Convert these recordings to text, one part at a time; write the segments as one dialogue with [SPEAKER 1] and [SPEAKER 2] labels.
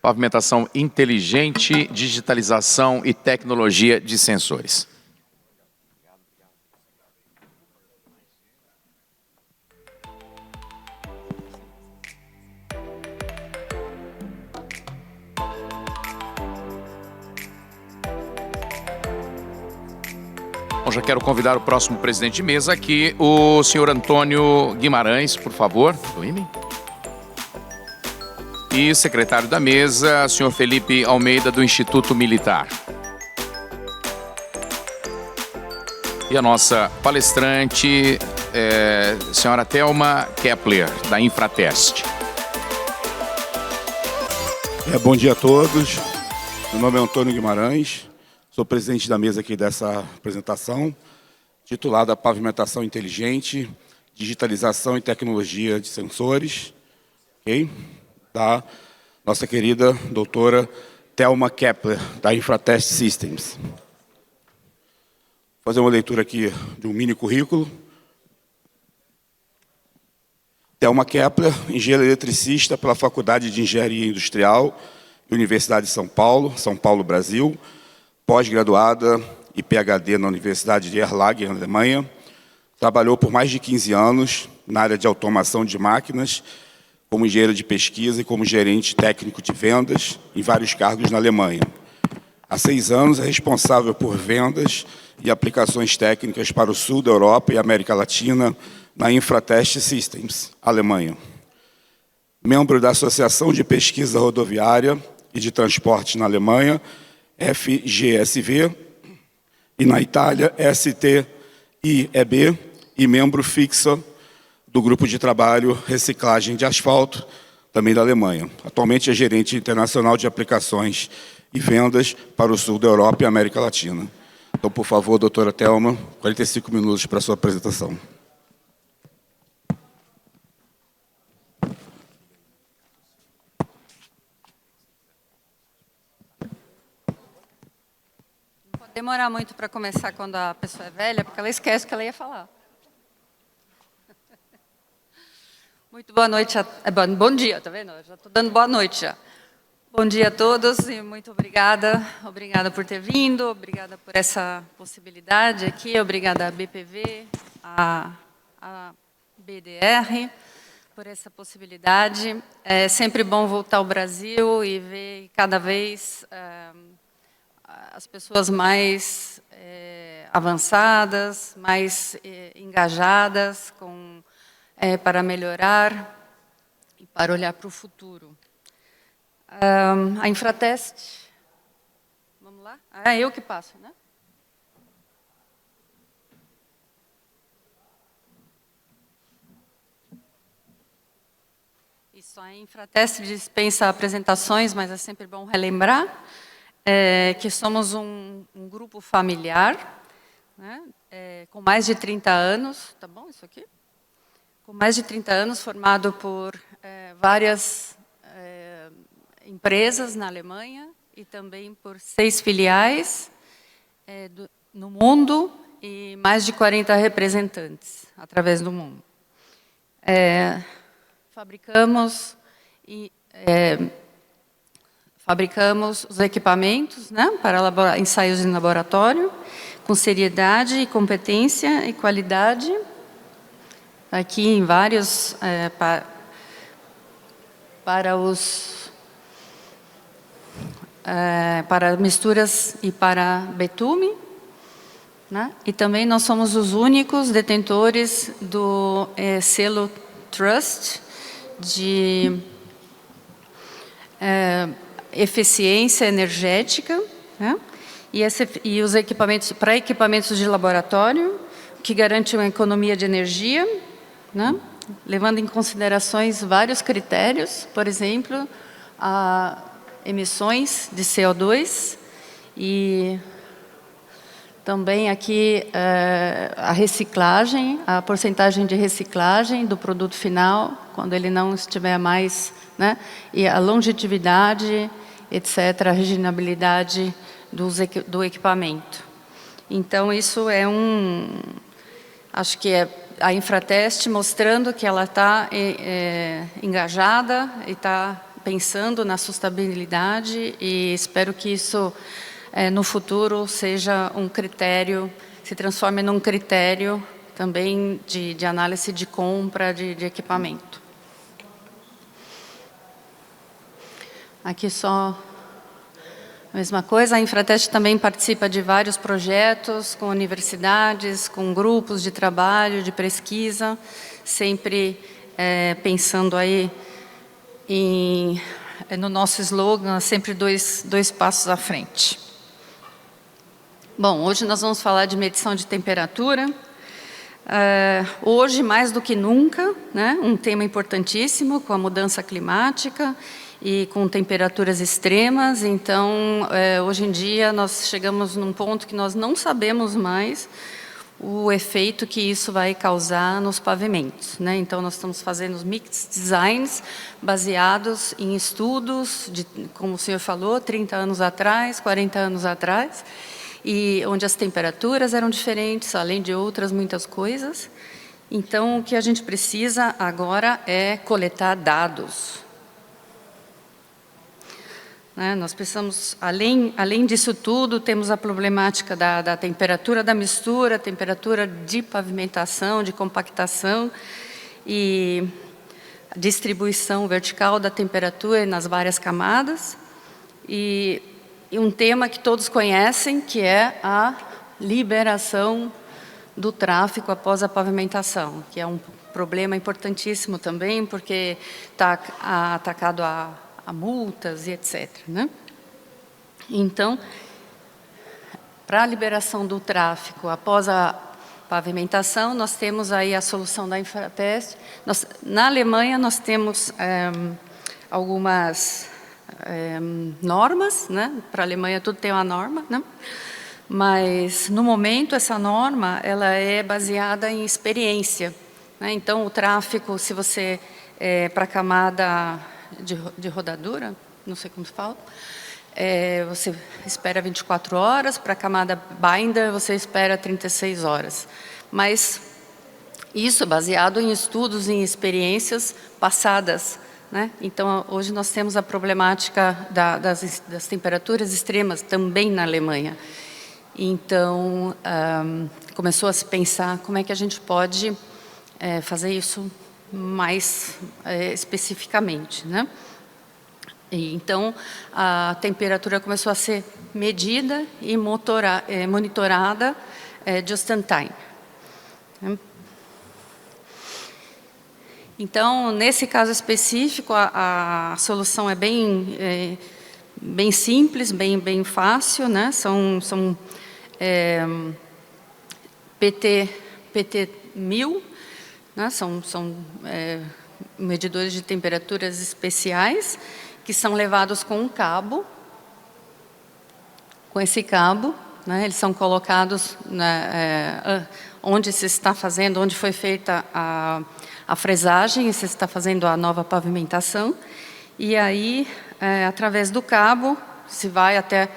[SPEAKER 1] pavimentação inteligente, digitalização e tecnologia de sensores. Bom, já quero convidar o próximo presidente de mesa aqui, o senhor Antônio Guimarães, por favor. E secretário da mesa, senhor Felipe Almeida, do Instituto Militar. E a nossa palestrante, senhora Thelma Kepler, da Infratest.
[SPEAKER 2] Bom dia a todos. Meu nome é Antônio Guimarães, sou presidente da mesa aqui dessa apresentação, titulada Pavimentação Inteligente, Digitalização e Tecnologia de Sensores, ok? Da nossa querida doutora Thelma Kepler, da Infratest Systems. Vou fazer uma leitura aqui de um mini currículo. Thelma Kepler, engenheira eletricista pela Faculdade de Engenharia Industrial e Universidade de São Paulo, Brasil, pós-graduada e PhD na Universidade de Erlangen, Alemanha. Trabalhou por mais de 15 anos na área de automação de máquinas, como engenheiro de pesquisa e como gerente técnico de vendas, em vários cargos na Alemanha. Há 6 anos é responsável por vendas e aplicações técnicas para o sul da Europa e América Latina na Infratest Systems, Alemanha. Membro da Associação de Pesquisa Rodoviária e de Transporte na Alemanha, FGSV, e na Itália, STIEB, e membro fixo do Grupo de Trabalho Reciclagem de Asfalto, também da Alemanha. Atualmente é gerente internacional de aplicações e vendas para o sul da Europa e América Latina. Então, por favor, doutora Thelma, 45 minutos para a sua apresentação.
[SPEAKER 3] Não pode demorar muito para começar quando a pessoa é velha, porque ela esquece o que ela ia falar. Muito boa noite, bom dia, tá vendo? Eu já estou dando boa noite já. Bom dia a todos e muito obrigada por ter vindo, obrigada por essa possibilidade aqui, obrigada à BPV, à BDR, por essa possibilidade. É sempre bom voltar ao Brasil e ver cada vez as pessoas mais avançadas, mais engajadas para melhorar e para olhar para o futuro. A Infratest, vamos lá? É eu que passo, né? Isso, a Infratest dispensa apresentações, mas é sempre bom relembrar que somos um grupo familiar, né? Com mais de 30 anos, tá bom isso aqui? Com mais de 30 anos, formado por várias empresas na Alemanha e também por 6 filiais no mundo e mais de 40 representantes através do mundo. Fabricamos os equipamentos, né, para ensaios em laboratório, com seriedade e competência e qualidade, aqui em vários, para misturas e para betume, né? E também nós somos os únicos detentores do selo Trust de eficiência energética, né? E os equipamentos, para equipamentos de laboratório, que garante uma economia de energia, né? Levando em considerações vários critérios, por exemplo, emissões de CO2 e também aqui a reciclagem, a porcentagem de reciclagem do produto final, quando ele não estiver mais, né? E a longevidade, etc., a regenerabilidade do equipamento. Então, isso é acho que é a Infratest mostrando que ela está engajada e está pensando na sustentabilidade e espero que isso, no futuro, seja um critério, se transforme num critério também de análise de compra de equipamento. Aqui só a mesma coisa, a Infratest também participa de vários projetos com universidades, com grupos de trabalho, de pesquisa, sempre pensando aí no nosso slogan, sempre dois passos à frente. Bom, hoje nós vamos falar de medição de temperatura. Hoje, mais do que nunca, né, um tema importantíssimo com a mudança climática e com temperaturas extremas. Então, hoje em dia, nós chegamos num ponto que nós não sabemos mais o efeito que isso vai causar nos pavimentos, né? Então, nós estamos fazendo os mixed designs baseados em estudos, como o senhor falou, 30 anos atrás, 40 anos atrás, e onde as temperaturas eram diferentes, além de outras muitas coisas. Então, o que a gente precisa agora é coletar dados. Nós precisamos, além disso tudo, temos a problemática da temperatura da mistura, temperatura de pavimentação, de compactação e a distribuição vertical da temperatura nas várias camadas. E um tema que todos conhecem, que é a liberação do tráfego após a pavimentação, que é um problema importantíssimo também, porque está atacado a multas e etc. Né? Então, para a liberação do tráfego após a pavimentação, nós temos aí a solução da Infratest. Na Alemanha, nós temos algumas normas, né? Para a Alemanha tudo tem uma norma, né? Mas, no momento, essa norma ela é baseada em experiência. Né? Então, o tráfego, se você, para a camada de rodadura, não sei como se fala, você espera 24 horas, para a camada binder você espera 36 horas. Mas isso baseado em estudos, em experiências passadas. Né? Então, hoje nós temos a problemática das temperaturas extremas também na Alemanha. Então, começou a se pensar como é que a gente pode fazer isso mais especificamente, né? E, então, a temperatura começou a ser medida e monitorada just in time. Então, nesse caso específico, a solução é bem simples, bem fácil, né? São PT1000, né? São medidores de temperaturas especiais que são levados com um cabo. Com esse cabo, né, eles são colocados onde se está fazendo, onde foi feita a fresagem, e se está fazendo a nova pavimentação. E aí, através do cabo, se vai até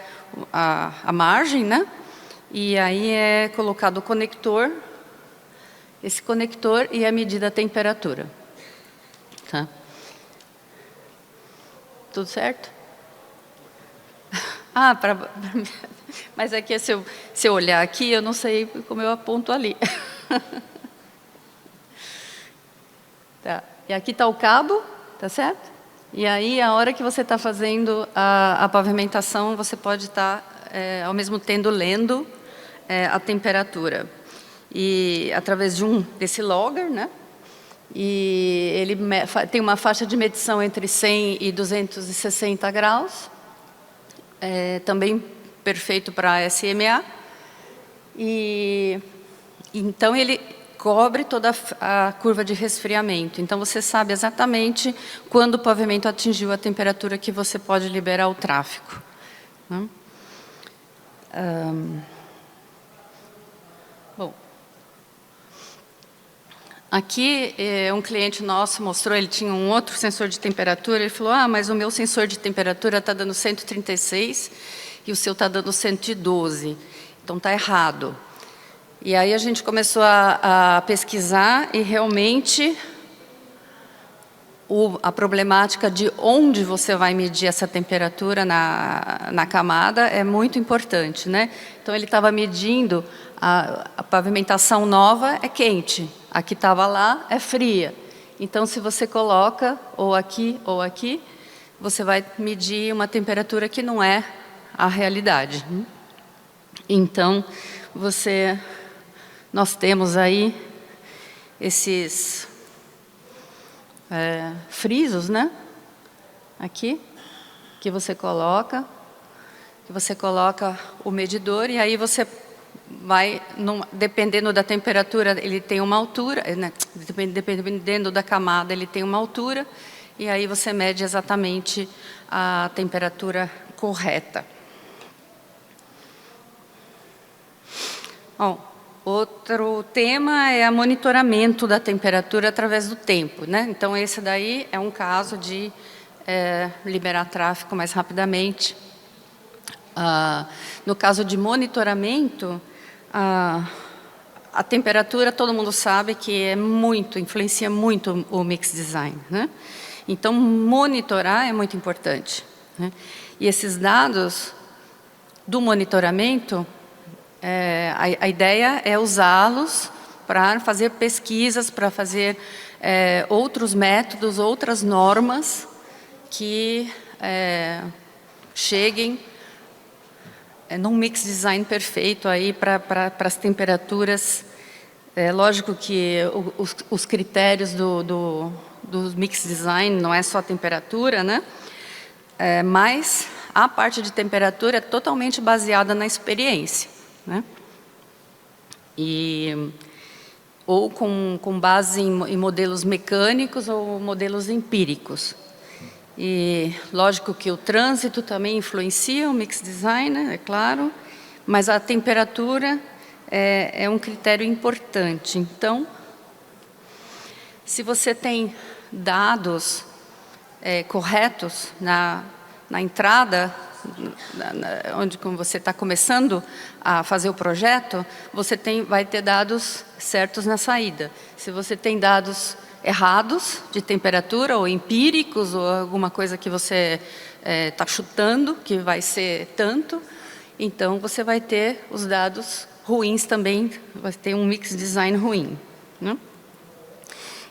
[SPEAKER 3] a margem, né? E aí é colocado o conector, esse conector, e é medida a temperatura. Tá? Tudo certo? Mas é que se eu olhar aqui, eu não sei como eu aponto ali. Tá. E aqui está o cabo, tá certo? E aí, a hora que você está fazendo a pavimentação, você pode estar, ao mesmo tempo, lendo a temperatura. E através desse logger, né? E ele tem uma faixa de medição entre 100 e 260 graus. Também perfeito para SMA. E então, ele cobre toda a curva de resfriamento. Então, você sabe exatamente quando o pavimento atingiu a temperatura que você pode liberar o tráfego. Né? Bom, aqui um cliente nosso mostrou, ele tinha um outro sensor de temperatura, ele falou, mas o meu sensor de temperatura está dando 136 e o seu está dando 112, então está errado. E aí a gente começou a pesquisar e realmente a problemática de onde você vai medir essa temperatura na camada é muito importante, né? Então, ele estava medindo, a pavimentação nova é quente, a que estava lá é fria. Então, se você coloca ou aqui, você vai medir uma temperatura que não é a realidade. Então, nós temos aí esses frisos, né? Aqui, que você coloca o medidor e aí você vai, dependendo da temperatura, ele tem uma altura, né? Dependendo da camada, ele tem uma altura, e aí você mede exatamente a temperatura correta. Bom, outro tema é o monitoramento da temperatura através do tempo, né? Então, esse daí é um caso de liberar tráfego mais rapidamente. No caso de monitoramento, a temperatura, todo mundo sabe que influencia muito o mix design, né? Então, monitorar é muito importante, né? E esses dados do monitoramento, a ideia é usá-los para fazer pesquisas, para fazer outros métodos, outras normas que cheguem num mix design perfeito aí para as temperaturas. É lógico que os critérios do mix design não é só a temperatura, né? Mas a parte de temperatura é totalmente baseada na experiência, né? Ou com base em modelos mecânicos ou modelos empíricos. E lógico que o trânsito também influencia o mix design, é claro, mas a temperatura é um critério importante. Então, se você tem dados corretos na entrada, onde você está começando a fazer o projeto, você vai ter dados certos na saída. Se você tem dados errados de temperatura, ou empíricos, ou alguma coisa que você está chutando, que vai ser tanto, então você vai ter os dados ruins também, vai ter um mix design ruim, né?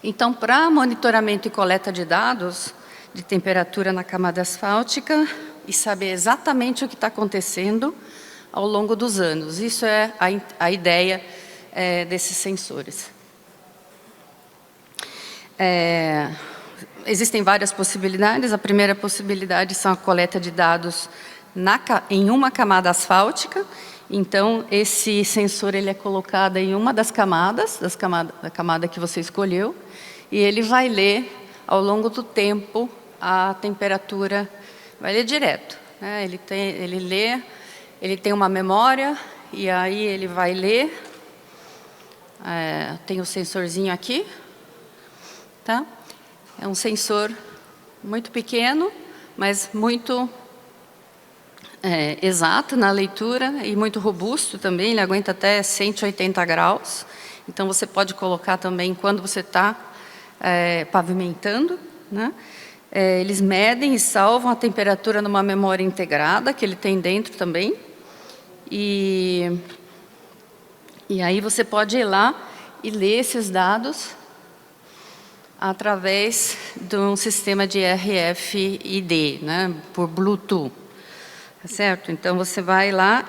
[SPEAKER 3] Então, para monitoramento e coleta de dados de temperatura na camada asfáltica, e saber exatamente o que está acontecendo ao longo dos anos. Isso é a ideia desses sensores. Existem várias possibilidades. A primeira possibilidade são a coleta de dados em uma camada asfáltica. Então, esse sensor ele é colocado em uma das camadas, da camada que você escolheu, e ele vai ler, ao longo do tempo, a temperatura, vai ler direto, né? Ele tem uma memória, e aí ele vai ler. Tem o sensorzinho aqui, tá? É um sensor muito pequeno, mas muito exato na leitura e muito robusto também. Ele aguenta até 180 graus. Então, você pode colocar também quando você está pavimentando, né? Eles medem e salvam a temperatura numa memória integrada, que ele tem dentro também. E aí você pode ir lá e ler esses dados através de um sistema de RFID, né, por Bluetooth, tá certo? Então, você vai lá,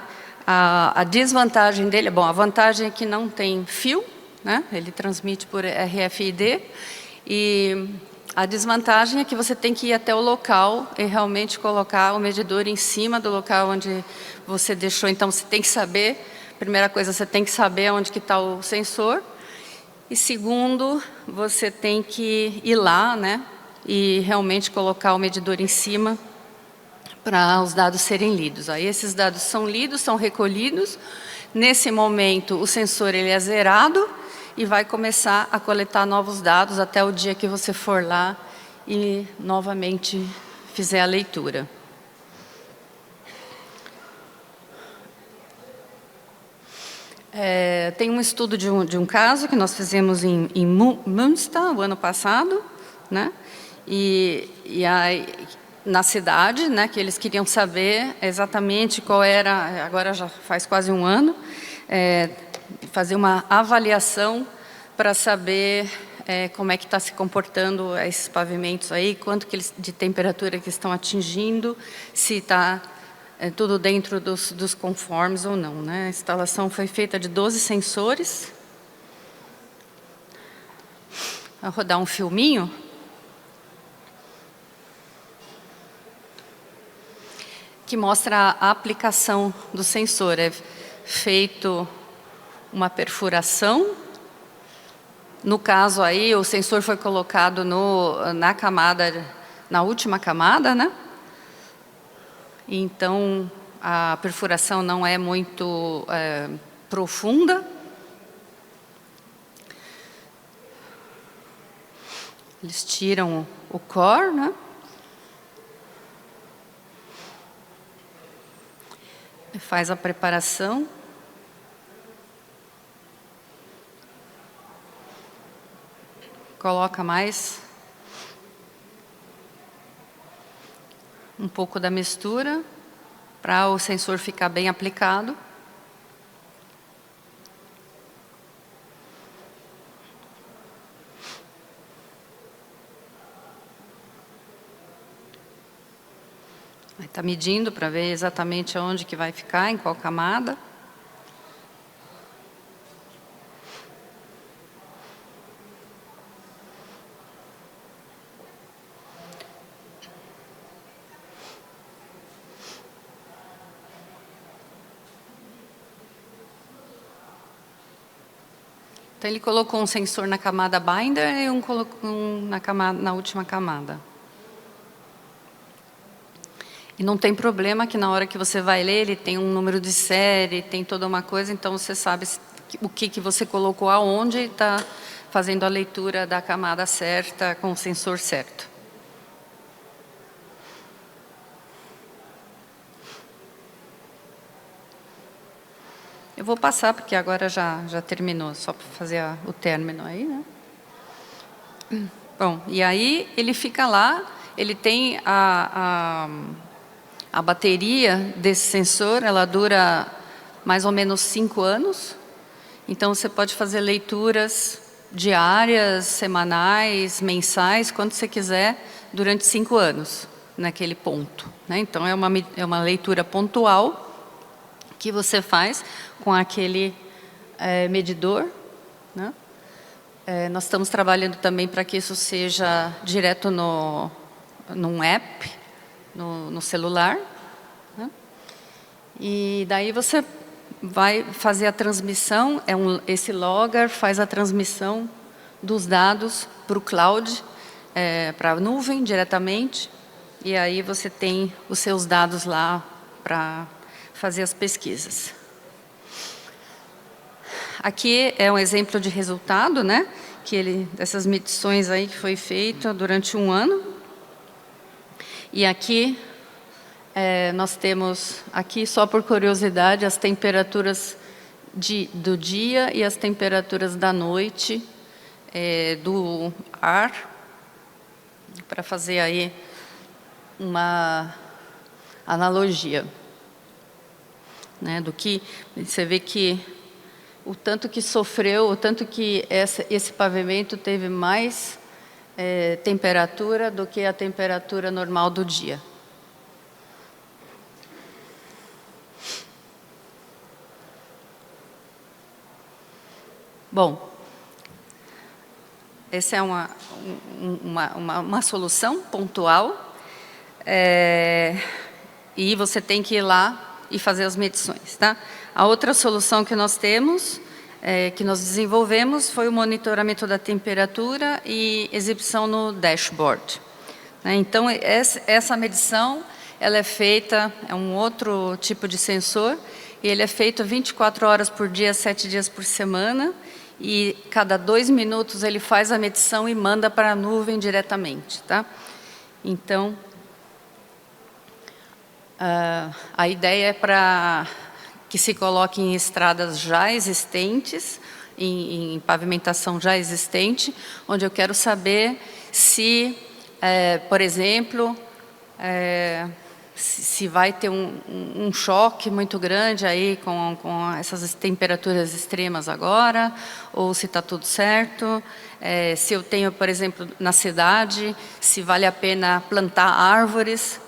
[SPEAKER 3] a desvantagem dele, bom, a vantagem é que não tem fio, né, ele transmite por RFID, e a desvantagem é que você tem que ir até o local e realmente colocar o medidor em cima do local onde você deixou. Então, você tem que saber, primeira coisa, você tem que saber onde que está o sensor. E segundo, você tem que ir lá, né, e realmente colocar o medidor em cima para os dados serem lidos. Aí esses dados são lidos, são recolhidos. Nesse momento, o sensor ele é zerado e vai começar a coletar novos dados até o dia que você for lá e novamente fizer a leitura. Tem um estudo de um caso que nós fizemos em Münster, o ano passado, né? na cidade, né, que eles queriam saber exatamente qual era, agora já faz quase um ano, fazer uma avaliação para saber como é que está se comportando esses pavimentos aí, quanto que eles, de temperatura que estão atingindo, se está tudo dentro dos conformes ou não, né? A instalação foi feita de 12 sensores. Vou rodar um filminho. Que mostra a aplicação do sensor. É feito uma perfuração. No caso aí, o sensor foi colocado na camada, na última camada, né? Então, a perfuração não é muito profunda. Eles tiram o core, né? Faz a preparação. Coloca mais um pouco da mistura para o sensor ficar bem aplicado. Está medindo para ver exatamente onde que vai ficar, em qual camada. Então, ele colocou um sensor na camada binder e colocou na última camada. E não tem problema que na hora que você vai ler, ele tem um número de série, tem toda uma coisa, então você sabe o que você colocou aonde e está fazendo a leitura da camada certa, com o sensor certo. Eu vou passar, porque agora já terminou, só para fazer o término aí, né? Bom, e aí ele fica lá, ele tem a bateria desse sensor, ela dura mais ou menos 5 anos. Então, você pode fazer leituras diárias, semanais, mensais, quando você quiser, durante 5 anos, naquele ponto, né? Então, é uma leitura pontual que você faz com aquele medidor, né? Nós estamos trabalhando também para que isso seja direto num app, no celular, né? E daí você vai fazer a transmissão, esse logger faz a transmissão dos dados para o cloud, para a nuvem diretamente, e aí você tem os seus dados lá para fazer as pesquisas. Aqui é um exemplo de resultado, né? Dessas medições aí que foi feita durante um ano. E aqui, nós temos, aqui só por curiosidade, as temperaturas do dia e as temperaturas da noite do ar, para fazer aí uma analogia, né, do que você vê que o tanto que sofreu, o tanto que esse pavimento teve mais temperatura do que a temperatura normal do dia. Bom, essa é uma solução pontual, e você tem que ir lá e fazer as medições, tá? A outra solução que nós temos, que nós desenvolvemos, foi o monitoramento da temperatura e exibição no dashboard, né? Então, essa medição, ela é feita, é um outro tipo de sensor, e ele é feito 24 horas por dia, 7 dias por semana, e cada 2 minutos ele faz a medição e manda para a nuvem diretamente, tá? Então, a ideia é para que se coloque em estradas já existentes, em pavimentação já existente, onde eu quero saber se por exemplo, se vai ter um choque muito grande aí com essas temperaturas extremas agora, ou se está tudo certo. Se eu tenho, por exemplo, na cidade, se vale a pena plantar árvores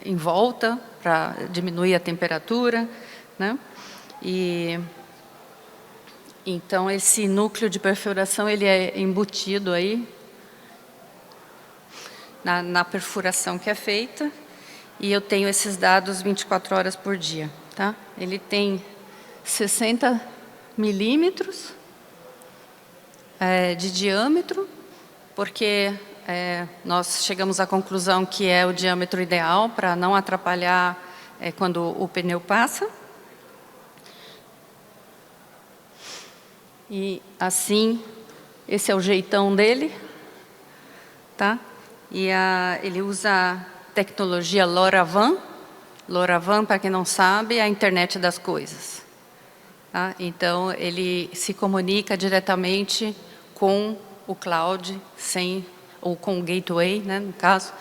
[SPEAKER 3] em volta para diminuir a temperatura, né? Então, esse núcleo de perfuração, ele é embutido aí na perfuração que é feita, e eu tenho esses dados 24 horas por dia. Tá? Ele tem 60 milímetros de diâmetro, porque nós chegamos à conclusão que é o diâmetro ideal para não atrapalhar quando o pneu passa. E assim, esse é o jeitão dele, tá? E ele usa tecnologia LoRaWAN. LoRaWAN, para quem não sabe, é a internet das coisas. Tá? Então, ele se comunica diretamente com o cloud, ou com o gateway, né, no caso,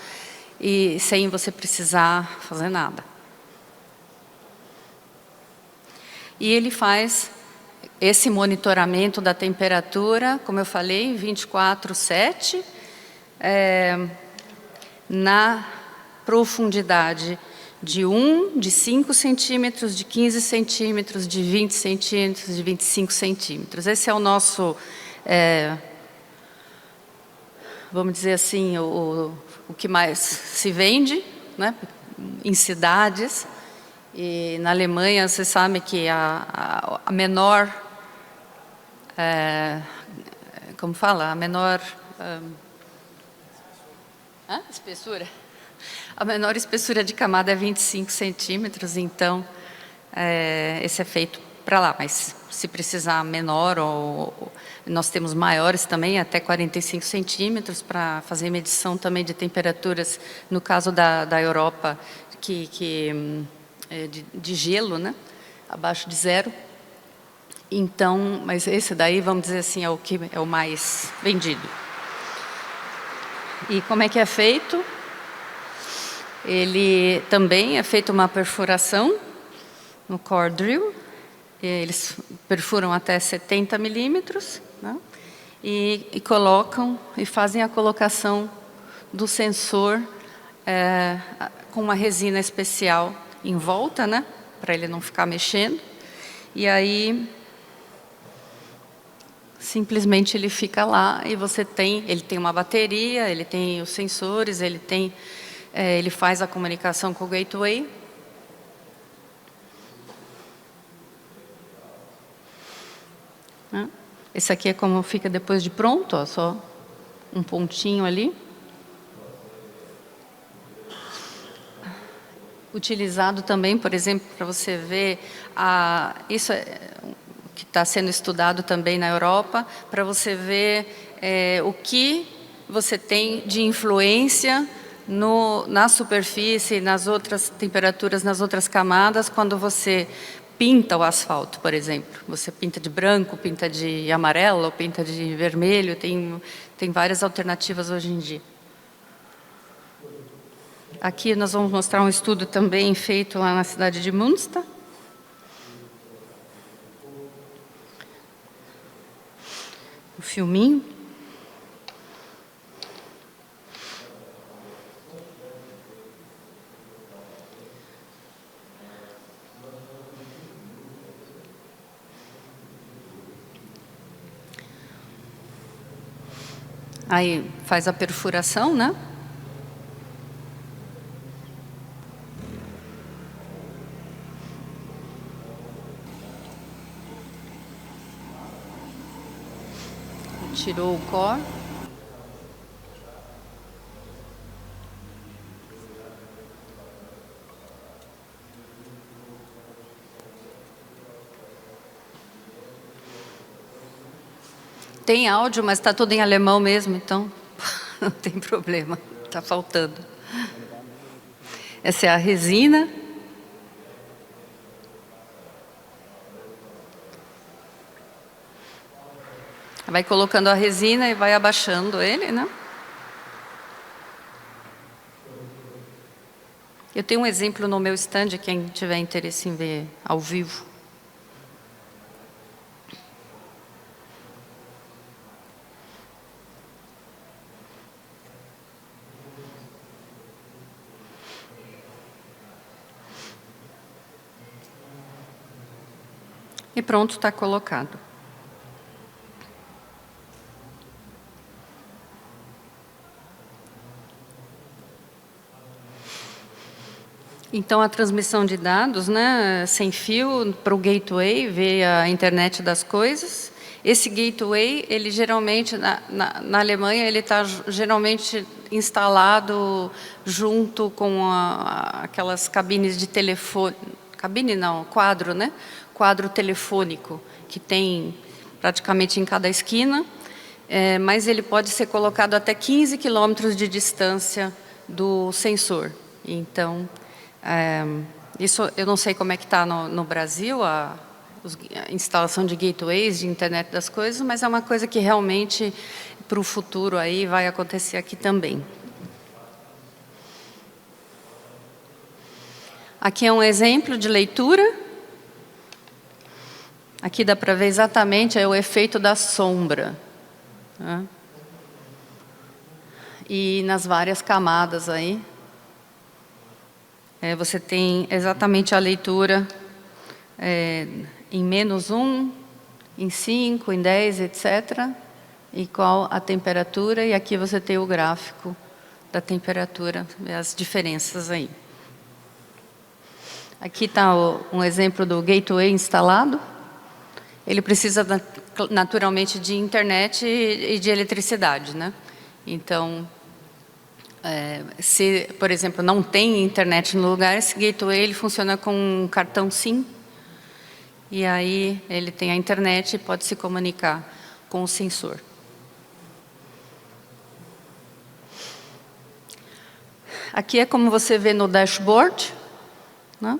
[SPEAKER 3] e sem você precisar fazer nada. E ele faz esse monitoramento da temperatura, como eu falei, 24/7, na profundidade de 5 centímetros, de 15 centímetros, de 20 centímetros, de 25 centímetros. Esse é o nosso, vamos dizer assim, o que mais se vende, né, em cidades. E na Alemanha, você sabe que a menor, como fala, a menor espessura? A menor espessura de camada é 25 centímetros, então esse é feito para lá, mas se precisar menor, ou nós temos maiores também, até 45 centímetros, para fazer medição também de temperaturas, no caso da Europa, de gelo, né? Abaixo de 0. Então, mas esse daí, vamos dizer assim, é o que é o mais vendido. E como é que é feito? Ele também é feito uma perfuração no core drill. Eles perfuram até 70 milímetros, né? E colocam e fazem a colocação do sensor com uma resina especial em volta, né, para ele não ficar mexendo. E aí simplesmente ele fica lá, e ele tem uma bateria, ele tem os sensores, ele faz a comunicação com o gateway. Esse aqui é como fica depois de pronto, ó, só um pontinho ali. Utilizado também, por exemplo, para você ver, isso que está sendo estudado também na Europa, para você ver o que você tem de influência na superfície, nas outras temperaturas, nas outras camadas, quando você pinta o asfalto, por exemplo. Você pinta de branco, pinta de amarelo, pinta de vermelho, tem várias alternativas hoje em dia. Aqui nós vamos mostrar um estudo também feito lá na cidade de Münster. O filminho. Aí faz a perfuração, né? Tirou o core. Tem áudio, mas está tudo em alemão mesmo, então não tem problema, está faltando. Essa é a resina. Vai colocando a resina e vai abaixando ele, né? Eu tenho um exemplo no meu stand, quem tiver interesse em ver ao vivo. E pronto, está colocado. Então, a transmissão de dados, né, sem fio para o gateway, via a internet das coisas. Esse gateway, ele geralmente, na Alemanha, ele está geralmente instalado junto com aquelas cabines de telefone. Cabine não, quadro, né? Quadro telefônico, que tem praticamente em cada esquina, mas ele pode ser colocado até 15 quilômetros de distância do sensor. Então, isso eu não sei como é que está no Brasil, a instalação de gateways, de internet das coisas, mas é uma coisa que realmente, para o futuro, aí vai acontecer aqui também. Aqui é um exemplo de leitura. Aqui dá para ver exatamente o efeito da sombra, né? E nas várias camadas aí. Você tem exatamente a leitura em -1, em 5, em 10, etc. E qual a temperatura, e aqui você tem o gráfico da temperatura, as diferenças aí. Aqui está um exemplo do gateway instalado. Ele precisa naturalmente de internet e de eletricidade, né? Então, se, por exemplo, não tem internet no lugar, esse gateway ele funciona com um cartão SIM, e aí ele tem a internet e pode se comunicar com o sensor. Aqui é como você vê no dashboard, né?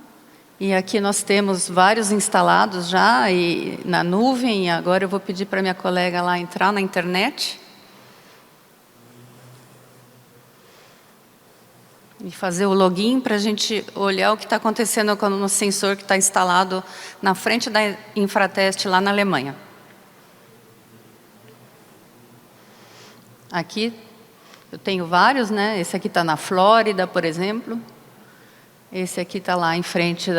[SPEAKER 3] E aqui nós temos vários instalados já e na nuvem, e agora eu vou pedir para minha colega lá entrar na internet e fazer o login para a gente olhar o que está acontecendo no sensor que está instalado na frente da Infratest lá na Alemanha. Aqui eu tenho vários, né? Esse aqui está na Flórida, por exemplo. Esse aqui está lá em frente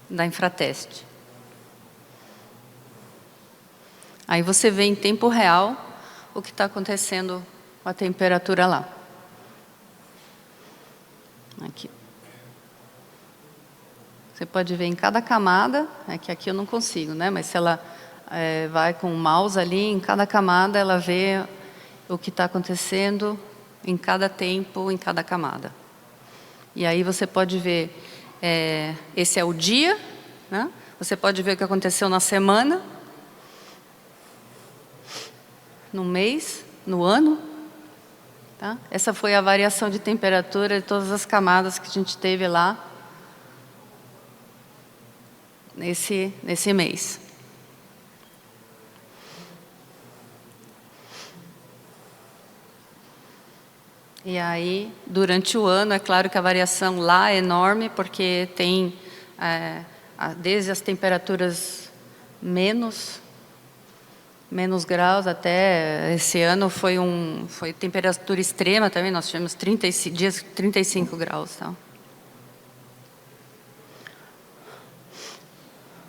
[SPEAKER 3] da Infratest. Aí você vê em tempo real o que está acontecendo com a temperatura lá. Aqui. Você pode ver em cada camada, é que aqui eu não consigo, né? Mas se ela vai com o mouse ali, em cada camada ela vê o que está acontecendo em cada tempo, em cada camada. E aí você pode ver, esse é o dia, né? Você pode ver o que aconteceu na semana, no mês, no ano. Tá? Essa foi a variação de temperatura de todas as camadas que a gente teve lá nesse mês. E aí, durante o ano, é claro que a variação lá é enorme, porque tem desde as temperaturas menos graus até esse ano foi temperatura extrema também, nós tivemos 35 graus. Tá?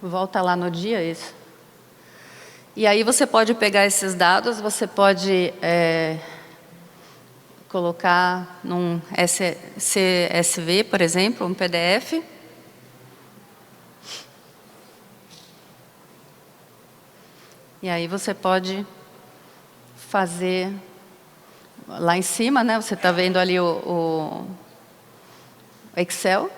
[SPEAKER 3] Volta lá no dia isso. E aí você pode pegar esses dados, você pode colocar num CSV, por exemplo, um PDF. E aí você pode fazer lá em cima, né? Você está vendo ali o Excel.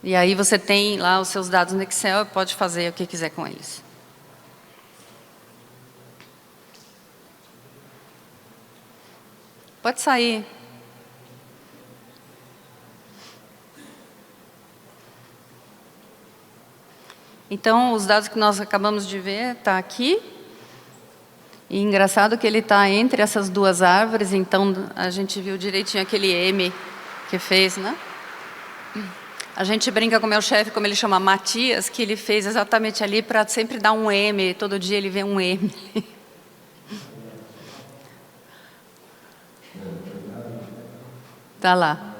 [SPEAKER 3] E aí você tem lá os seus dados no Excel e pode fazer o que quiser com eles. Pode sair. Então, os dados que nós acabamos de ver, está aqui. E engraçado que ele está entre essas duas árvores, então a gente viu direitinho aquele M que fez, né? A gente brinca com o meu chefe, como ele chama Matias, que ele fez exatamente ali para sempre dar um M, todo dia ele vê um M. Tá lá.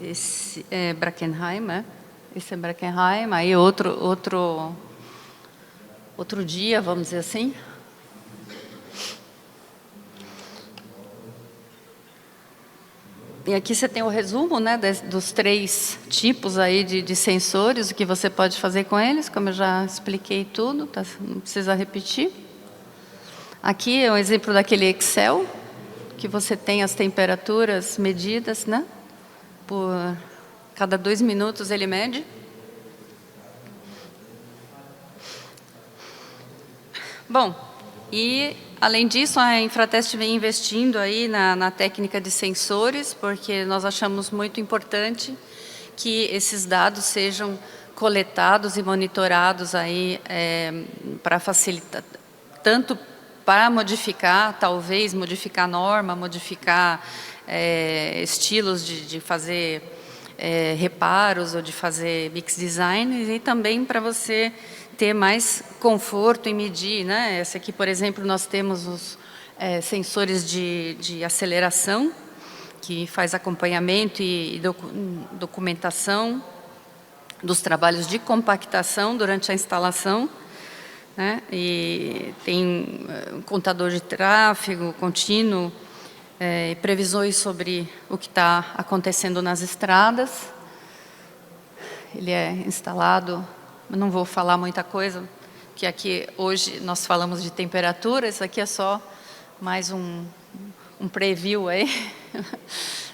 [SPEAKER 3] Esse é Brackenheim, né? Esse é Brackenheim, aí outro dia, vamos dizer assim. E aqui você tem o resumo, né, dos 3 tipos aí de sensores, o que você pode fazer com eles, como eu já expliquei tudo, tá? Não precisa repetir. Aqui é um exemplo daquele Excel, que você tem as temperaturas medidas, né? Por cada 2 minutos ele mede. Bom, e além disso, a Infratest vem investindo aí na técnica de sensores, porque nós achamos muito importante que esses dados sejam coletados e monitorados aí para facilitar, tanto para modificar, talvez modificar norma, modificar estilos de fazer reparos ou de fazer mix design, e também para você ter mais conforto em medir, né? Esse aqui, por exemplo, nós temos os sensores de aceleração, que faz acompanhamento e documentação dos trabalhos de compactação durante a instalação, né? E tem um contador de tráfego contínuo, previsões sobre o que está acontecendo nas estradas. Ele é instalado, eu não vou falar muita coisa, que aqui hoje nós falamos de temperatura, isso aqui é só mais um preview aí,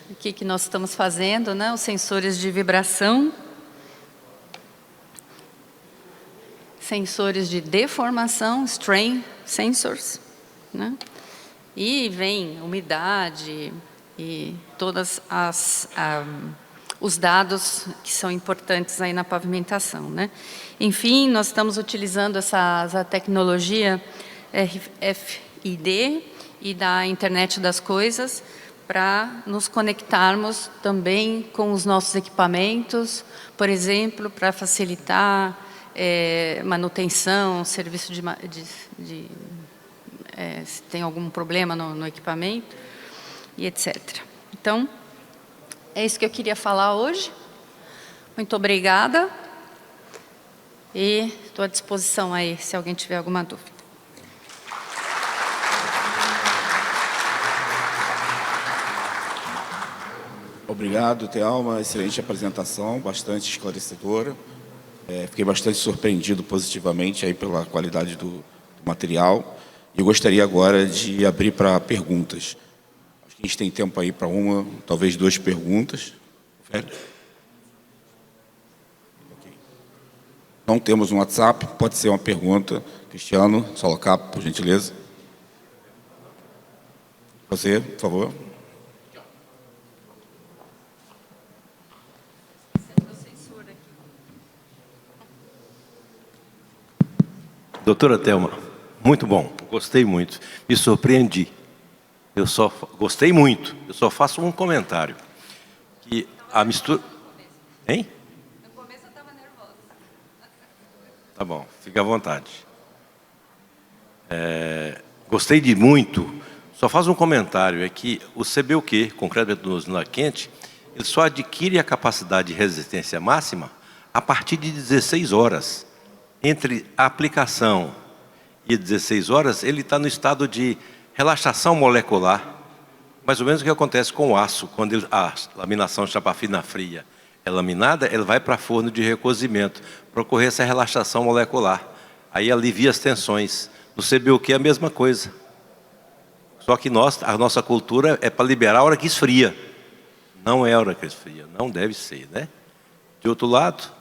[SPEAKER 3] o que nós estamos fazendo, né? Os sensores de vibração, sensores de deformação, strain sensors, né? E vem umidade e todas os dados que são importantes aí na pavimentação, né? Enfim, nós estamos utilizando essa tecnologia RFID e da internet das coisas para nos conectarmos também com os nossos equipamentos, por exemplo, para facilitar manutenção, serviço se tem algum problema no equipamento, e etc. Então, é isso que eu queria falar hoje. Muito obrigada. E estou à disposição aí, se alguém tiver alguma dúvida.
[SPEAKER 2] Obrigado, Thelma. Excelente apresentação, bastante esclarecedora. Fiquei bastante surpreendido positivamente aí pela qualidade do material. E eu gostaria agora de abrir para perguntas. Acho que a gente tem tempo aí para uma, talvez 2 perguntas. Okay. Não temos um WhatsApp, pode ser uma pergunta. Cristiano, Solocap, por gentileza. Você, por favor.
[SPEAKER 4] Doutora Thelma, muito bom, gostei muito, me surpreendi. Gostei muito, eu só faço um comentário. Que a mistura... Hein?
[SPEAKER 3] No começo eu estava nervosa.
[SPEAKER 4] Tá bom, fica à vontade. Gostei de muito, só faço um comentário, é que o CBUQ, concretamente no Usina Quente, ele só adquire a capacidade de resistência máxima a partir de 16 horas. Entre a aplicação e 16 horas, ele está no estado de relaxação molecular, mais ou menos o que acontece com o aço, quando a laminação chapa fina fria é laminada, ela vai para forno de recozimento, para ocorrer essa relaxação molecular. Aí alivia as tensões. No CBUQ é a mesma coisa. Só que a nossa cultura é para liberar a hora que esfria. Não é a hora que esfria, não deve ser, né? De outro lado,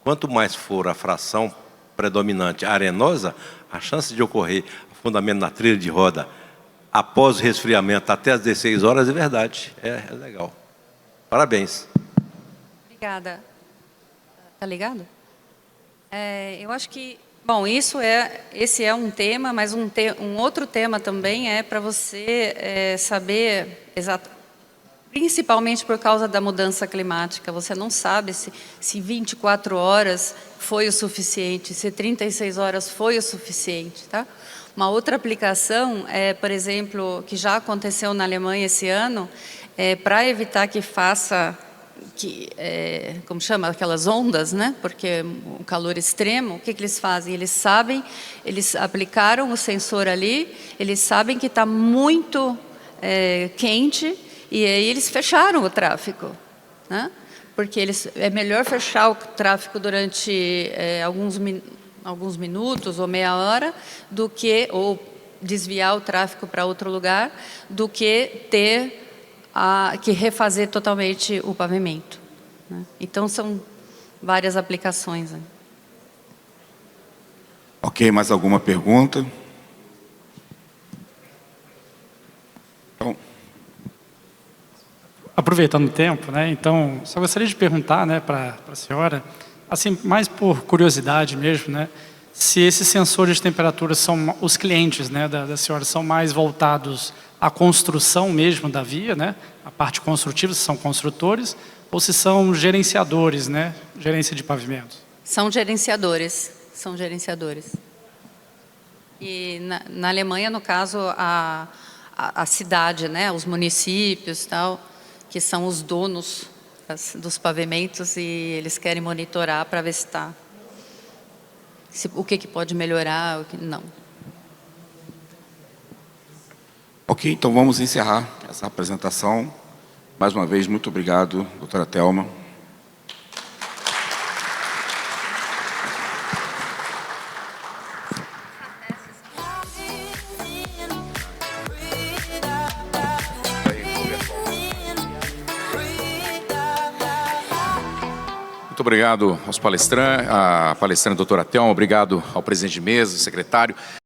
[SPEAKER 4] quanto mais for a fração predominante arenosa, a chance de ocorrer afundamento na trilha de roda após o resfriamento até as 16 horas é verdade. É legal. Parabéns.
[SPEAKER 3] Obrigada. Tá ligado? Eu acho que, bom, esse é um tema, mas um outro tema também é para você saber principalmente por causa da mudança climática. Você não sabe se 24 horas foi o suficiente, se 36 horas foi o suficiente, tá? Uma outra aplicação por exemplo, que já aconteceu na Alemanha esse ano, para evitar que faça como chama, aquelas ondas, né? Porque o calor extremo, o que eles fazem? Eles aplicaram o sensor ali, eles sabem que está muito quente, e aí eles fecharam o tráfego, né? Porque é melhor fechar o tráfego durante alguns minutos ou meia hora, ou desviar o tráfego para outro lugar, do que ter que refazer totalmente o pavimento, né? Então, são várias aplicações, né?
[SPEAKER 2] Ok, mais alguma pergunta? Então,
[SPEAKER 5] aproveitando o tempo, né? Então, só gostaria de perguntar, né, para a senhora, assim, mais por curiosidade mesmo, né, se esses sensores de temperatura são, os clientes, né, da senhora são mais voltados à construção mesmo da via, né, a parte construtiva, se são construtores, ou se são gerenciadores, né, gerência de pavimentos?
[SPEAKER 3] São gerenciadores, são gerenciadores. E na Alemanha, no caso, a cidade, né, os municípios, tal, que são os donos dos pavimentos, e eles querem monitorar para ver se está, o que pode melhorar, o que não.
[SPEAKER 2] ok, então vamos encerrar essa apresentação. Mais uma vez, muito obrigado, doutora Thelma.
[SPEAKER 1] Muito obrigado aos palestrantes, a palestrante doutora Thelma, obrigado ao presidente de mesa, secretário.